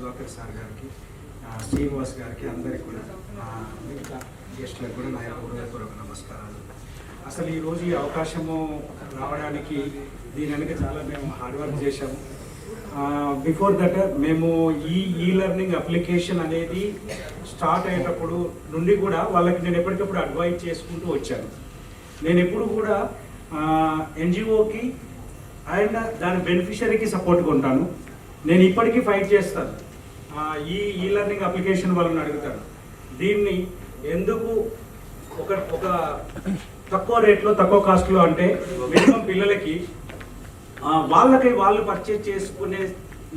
Sudhakar sir గారికి, శ్రీనివాస్ గారికి, అందరికీ కూడా మిగతా గెస్టులకు కూడా నా యొక్క హృదయపూర్వక నమస్కారాలు. అసలు ఈరోజు ఈ అవకాశము రావడానికి దీని వెనుక చాలా మేము హార్డ్ వర్క్ చేశాము. బిఫోర్ దట్ మేము ఈ లెర్నింగ్ అప్లికేషన్ అనేది స్టార్ట్ అయ్యేటప్పుడు నుండి కూడా వాళ్ళకి నేను ఎప్పటికప్పుడు అడ్వైజ్ చేసుకుంటూ వచ్చాను. నేను ఎప్పుడు కూడా ఎన్జిఓకి అండ్ దాని బెనిఫిషరీకి సపోర్ట్గా ఉంటాను. నేను ఇప్పటికీ ఫైట్ చేస్తాను. ఈ లెర్నింగ్ అప్లికేషన్ వాళ్ళని అడుగుతాను, దీన్ని ఎందుకు ఒక తక్కువ రేట్లో తక్కువ కాస్ట్లో అంటే మినిమం పిల్లలకి వాళ్ళు పర్చేజ్ చేసుకునే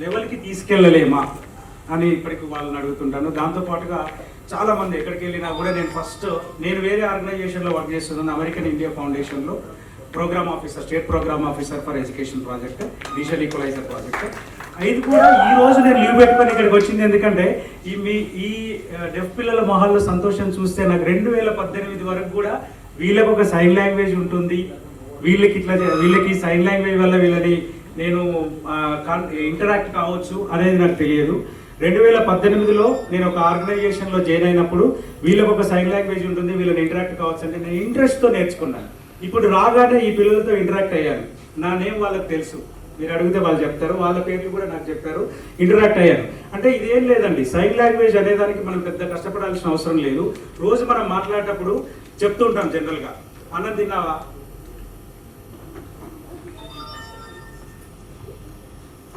లెవెల్కి తీసుకెళ్ళలేమా అని ఇప్పటికి వాళ్ళని అడుగుతుంటాను. దాంతోపాటుగా చాలామంది ఎక్కడికి వెళ్ళినా కూడా నేను వేరే ఆర్గనైజేషన్లో వర్క్ చేస్తున్నాను, అమెరికన్ ఇండియా ఫౌండేషన్లో state programme officer for education project, digital equaliser project. ఇది కూడా ఈ రోజు నేను లీవ్ పెట్టుకొని ఇక్కడికి వచ్చింది ఎందుకంటే ఈ డెఫ్ పిల్లల మొహాల్లో సంతోషం చూస్తే నాకు 2018 వరకు కూడా వీళ్ళకి ఒక సైన్ లాంగ్వేజ్ ఉంటుంది, వీళ్ళకి సైన్ లాంగ్వేజ్ వల్ల వీళ్ళని నేను ఇంటరాక్ట్ కావచ్చు అనేది నాకు తెలియదు. 2018లో నేను ఒక ఆర్గనైజేషన్లో జాయిన్ అయినప్పుడు వీళ్ళకి ఒక సైన్ లాంగ్వేజ్ ఉంటుంది, వీళ్ళని ఇంటరాక్ట్ కావచ్చు అంటే నేను ఇంట్రెస్ట్తో నేర్చుకున్నాను. ఇప్పుడు రాగానే ఈ పిల్లలతో ఇంటరాక్ట్ అయ్యాను. నా నేమ్ వాళ్ళకి తెలుసు, మీరు అడిగితే వాళ్ళు చెప్తారు, వాళ్ళ పేర్లు కూడా నాకు చెప్పారు, ఇంటరాక్ట్ అయ్యాను. అంటే ఇదేం లేదండి, సైన్ లాంగ్వేజ్ అనేదానికి మనం పెద్ద కష్టపడాల్సిన అవసరం లేదు. రోజు మనం మాట్లాడేటప్పుడు చెప్తూ ఉంటాం జనరల్గా, అన్నం తిన్నావా,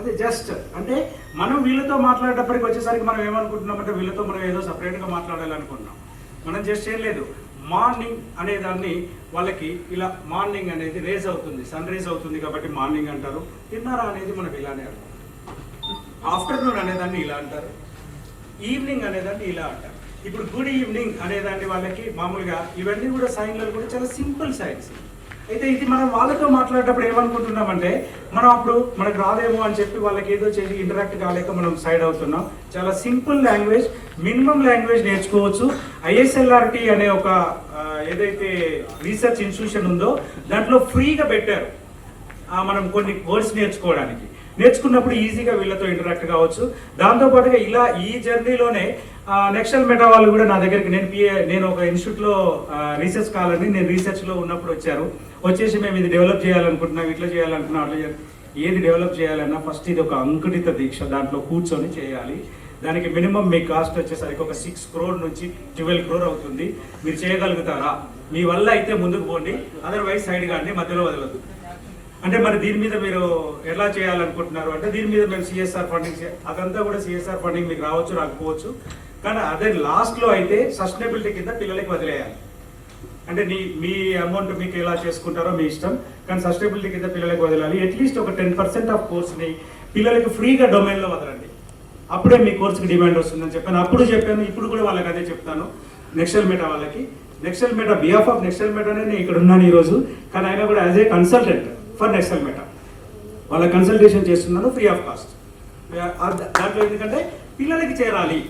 అదే జస్ట్ అంటే మనం వీళ్ళతో మాట్లాడేటప్పటికి వచ్చేసరికి మనం ఏమనుకుంటున్నామంటే వీళ్ళతో మనం ఏదో సపరేట్గా మాట్లాడాలనుకుంటున్నాం. మనం జస్ట్ ఏం లేదు, మార్నింగ్ అనేదాన్ని వాళ్ళకి ఇలా మార్నింగ్ అనేది రేజ్ అవుతుంది, సన్ రేజ్ అవుతుంది కాబట్టి మార్నింగ్ అంటారు. తిన్నారా అనేది మనకు ఇలానే అంటారు. ఆఫ్టర్నూన్ అనేదాన్ని ఇలా అంటారు, ఈవినింగ్ అనేదాన్ని ఇలా అంటారు. ఇప్పుడు గుడ్ ఈవినింగ్ అనేదాన్ని వాళ్ళకి మామూలుగా ఇవన్నీ కూడా సైన్లు కూడా చాలా సింపుల్ సైన్స్. అయితే ఇది మనం వాళ్ళతో మాట్లాడేటప్పుడు ఏమనుకుంటున్నామంటే మనకు రాదేమో అని చెప్పి వాళ్ళకి ఏదో చేసి ఇంటరాక్ట్ కాలేక మనం సైడ్ అవుతున్నాం. చాలా సింపుల్ లాంగ్వేజ్, మినిమం లాంగ్వేజ్ నేర్చుకోవచ్చు. ISLRT అనే ఒక ఏదైతే రీసెర్చ్ ఇన్స్టిట్యూషన్ ఉందో దాంట్లో ఫ్రీగా పెట్టారు మనం కొన్ని కోర్స్ నేర్చుకున్నప్పుడు ఈజీగా వీళ్ళతో ఇంటరాక్ట్ కావచ్చు. దాంతోపాటుగా ఇలా ఈ జర్నీలోనే నెక్స్టల్ మెటా వాళ్ళు కూడా నా దగ్గరికి నేను ఒక ఇన్స్టిట్యూట్లో రీసెర్చ్ కావాలని నేను రీసెర్చ్లో ఉన్నప్పుడు వచ్చేసి మేము ఇది డెవలప్ చేయాలనుకుంటున్నాం, ఇట్లా చేయాలనుకున్నాం, అట్లా ఏది డెవలప్ చేయాలన్నా ఫస్ట్ ఇది ఒక అంకుటిత దీక్ష, దాంట్లో కూర్చొని చేయాలి. దానికి మినిమం మీ కాస్ట్ వచ్చేసరికి ఒక 6 crore నుంచి 12 crore అవుతుంది. మీరు చేయగలుగుతారా? మీ వల్ల అయితే ముందుకు పోండి, అదర్వైజ్ సైడ్ కానీ మధ్యలో వదలదు. అంటే మరి దీని మీద మీరు ఎలా చేయాలనుకుంటున్నారు అంటే దీని మీద మేము CSR ఫండింగ్, అదంతా కూడా CSR ఫండింగ్ మీకు రావచ్చు రాకపోవచ్చు, కానీ అదే లాస్ట్లో అయితే సస్టైనబిలిటీ కింద పిల్లలకి వదిలేయాలి. అంటే మీ అమౌంట్ మీకు ఎలా చేసుకుంటారో మీ ఇష్టం, కానీ సస్టైనబిలిటీ కింద పిల్లలకి వదలాలి. అట్లీస్ట్ ఒక 10% ఆఫ్ కోర్స్ని పిల్లలకి ఫ్రీగా డొమైన్లో వదలండి, అప్పుడే మీ కోర్సుకి డిమాండ్ వస్తుందని చెప్పాను. అప్పుడు చెప్పాను, ఇప్పుడు కూడా వాళ్ళకి అదే చెప్తాను. నెక్స్టల్ మెటా వాళ్ళకి, Nextal Meta behalf of Nextal మెటానే నేను ఇక్కడ ఉన్నాను ఈరోజు, కానీ అయినా కూడా as a consultant for Nextal Meta వాళ్ళ కన్సల్టేషన్ చేస్తున్నాను ఫ్రీ ఆఫ్ కాస్ట్. దాంట్లో ఎందుకంటే పిల్లలకి చేరాలి.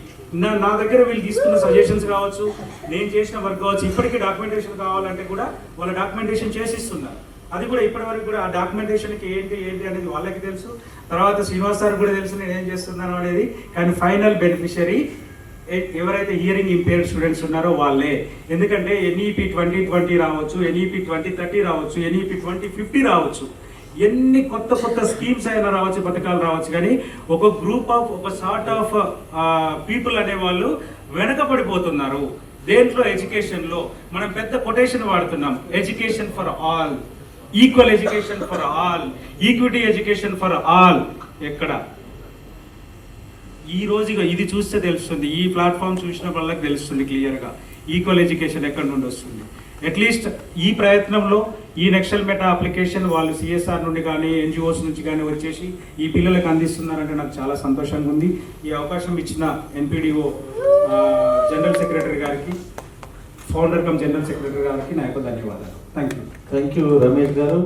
నా దగ్గర వీళ్ళు తీసుకున్న సజెషన్స్ కావచ్చు, నేను చేసిన వర్క్ కావచ్చు, ఇప్పటికీ డాక్యుమెంటేషన్ కావాలంటే కూడా వాళ్ళ డాక్యుమెంటేషన్ చేసిస్తున్నారు. అది కూడా ఇప్పటివరకు కూడా ఆ డాక్యుమెంటేషన్కి ఏంటి అనేది వాళ్ళకి తెలుసు. తర్వాత శ్రీనివాస్ సార్ కూడా తెలుసు నేను ఏం చేస్తున్నాను అనేది. కానీ ఫైనల్ బెనిఫిషరీ ఎవరైతే హియరింగ్ ఇంపేర్డ్ స్టూడెంట్స్ ఉన్నారో వాళ్ళే. ఎందుకంటే NEP 2020 రావచ్చు, NEP 2030 రావచ్చు, NEP 2050 రావచ్చు, ఎన్ని కొత్త స్కీమ్స్ అయినా రావచ్చు, పథకాలు రావచ్చు, కానీ ఒక సార్ట్ ఆఫ్ పీపుల్ అనేవాళ్ళు వెనకబడిపోతున్నారు. దేంట్లో? ఎడ్యుకేషన్లో. మనం పెద్ద కొటేషన్ వాడుతున్నాం, education for all, equal education for all, equity education for all. ఎక్కడ? ఈ రోజుగా ఇది చూస్తే తెలుస్తుంది, ఈ ప్లాట్ఫామ్ చూసిన వాళ్ళకి తెలుస్తుంది క్లియర్గా ఈక్వల్ ఎడ్యుకేషన్ ఎక్కడి నుండి వస్తుంది. అట్లీస్ట్ ఈ ప్రయత్నంలో ఈ నెక్స్టల్ మెటా అప్లికేషన్ వాళ్ళు CSR నుండి కానీ NGOs నుంచి కానీ వచ్చేసి ఈ పిల్లలకు అందిస్తున్నారంటే నాకు చాలా సంతోషంగా ఉంది. ఈ అవకాశం ఇచ్చిన NPDO జనరల్ సెక్రటరీ గారికి, ఫౌండర్ కమ్ జనరల్ సెక్రటరీ గారికి నా యొక్క ధన్యవాదాలు. థ్యాంక్ యూ రమేష్ గారు.